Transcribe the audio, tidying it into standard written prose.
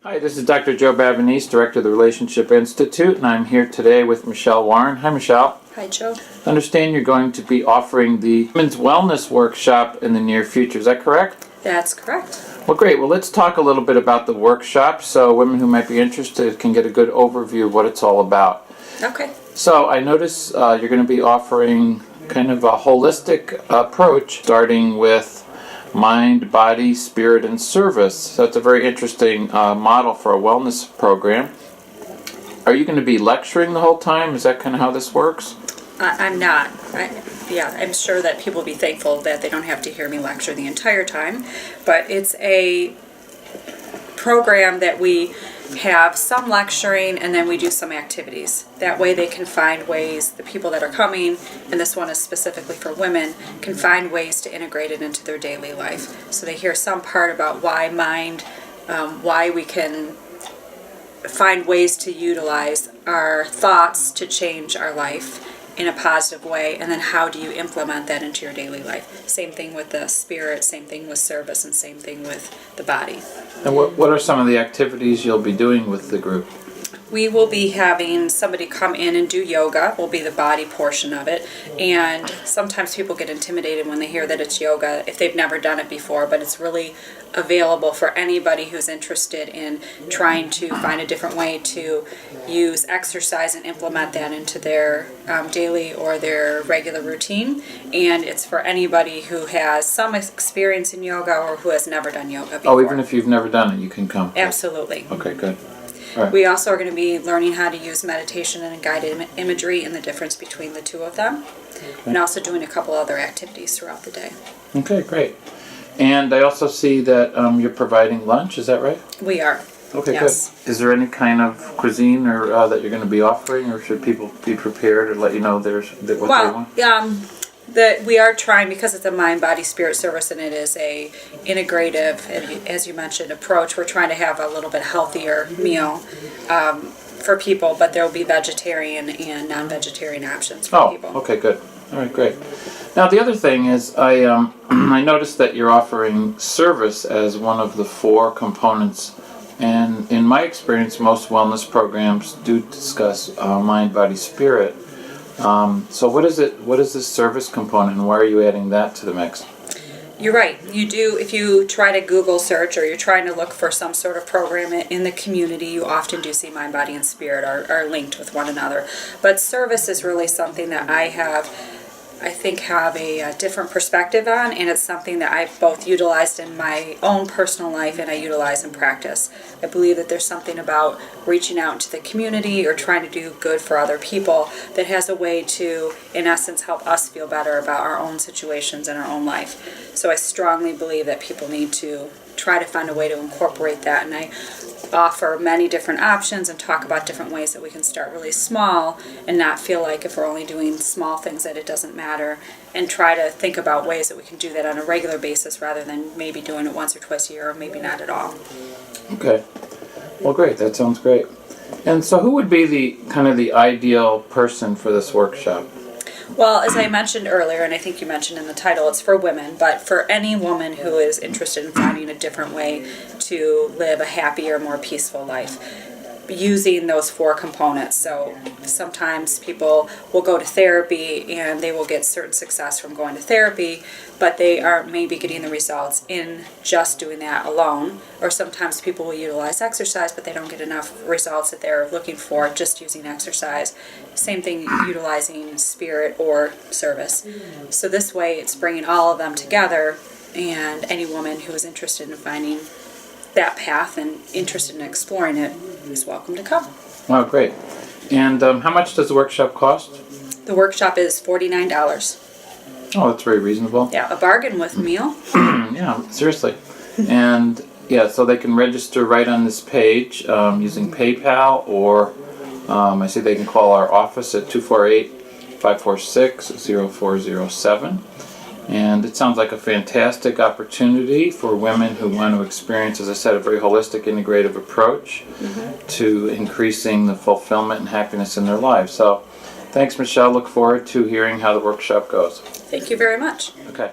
Hi, this is Dr. Joe Babanese, Director of the Relationship Institute, and I'm here today with Michelle Warren. Hi, Michelle. Hi, Joe. I understand you're going to be offering the Women's Wellness Workshop in the near future. Is that correct? That's correct. Well, great. Well, let's talk a little bit about the workshop so women who might be interested can get a good overview of what it's all about. Okay. So I notice you're going to be offering kind of a holistic approach, starting with mind, body, spirit, and service. So it's a very interesting model for a wellness program. Are you going to be lecturing the whole time? Is that kind of how this works? I'm not. I'm sure that people will be thankful that they don't have to hear me lecture the entire time. But it's a program that we have some lecturing and then we do some activities. That way they can find ways, the people that are coming, and this one is specifically for women, can find ways to integrate it into their daily life. So they hear some part about why mind, why we can find ways to utilize our thoughts to change our life in a positive way, and then how do you implement that into your daily life. Same thing with the spirit, same thing with service, and same thing with the body. And what are some of the activities you'll be doing with the group? We will be having somebody come in and do yoga, will be the body portion of it, and sometimes people get intimidated when they hear that it's yoga if they've never done it before, but it's really available for anybody who's interested in trying to find a different way to use exercise and implement that into their daily or their regular routine. And it's for anybody who has some experience in yoga or who has never done yoga before. Oh, even if you've never done it, you can come. Absolutely. Okay, good. All right. We also are going to be learning how to use meditation and guided imagery and the difference between the two of them. Okay. And also doing a couple other activities throughout the day. Okay, great. And I also see that you're providing lunch, is that right? We are. Okay, yes. Good. Is there any kind of cuisine or that you're going to be offering, or should people be prepared or let you know what they want? We are trying, because it's a mind, body, spirit service, and it is a integrative, as you mentioned, approach. We're trying to have a little bit healthier meal for people, but there will be vegetarian and non-vegetarian options for people. Oh, okay, good. All right, great. Now the other thing is, I I noticed that you're offering service as one of the 4 components, and in my experience, most wellness programs do discuss mind, body, spirit. So what is it? What is this service component, and why are you adding that to the mix? You're right. You do. If you try to Google search or you're trying to look for some sort of program in the community, you often do see mind, body, and spirit are linked with one another. But service is really something that I think have a different perspective on, and it's something that I've both utilized in my own personal life and I utilize in practice. I believe that there's something about reaching out into the community or trying to do good for other people that has a way to, in essence, help us feel better about our own situations and our own life. So I strongly believe that people need to try to find a way to incorporate that, and I offer many different options and talk about different ways that we can start really small and not feel like if we're only doing small things that it doesn't matter, and try to think about ways that we can do that on a regular basis rather than maybe doing it once or twice a year or maybe not at all. Okay. Well, great. That sounds great. And so who would be the ideal person for this workshop? Well, as I mentioned earlier, and I think you mentioned in the title, it's for women, but for any woman who is interested in finding a different way to live a happier, more peaceful life, using those 4 components. So sometimes people will go to therapy and they will get certain success from going to therapy, but they aren't maybe getting the results in just doing that alone. Or sometimes people will utilize exercise, but they don't get enough results that they're looking for just using exercise. Same thing utilizing spirit or service. So this way it's bringing all of them together, and any woman who is interested in finding that path and interested in exploring it is welcome to come. Wow, great. And how much does the workshop cost? The workshop is $49. Oh, that's very reasonable. Yeah, a bargain with meal. Yeah, seriously. And yeah, so they can register right on this page using PayPal, or I see they can call our office at 248-546-0407. And it sounds like a fantastic opportunity for women who want to experience, as I said, a very holistic, integrative approach to increasing the fulfillment and happiness in their lives. So thanks, Michelle. Look forward to hearing how the workshop goes. Thank you very much. Okay.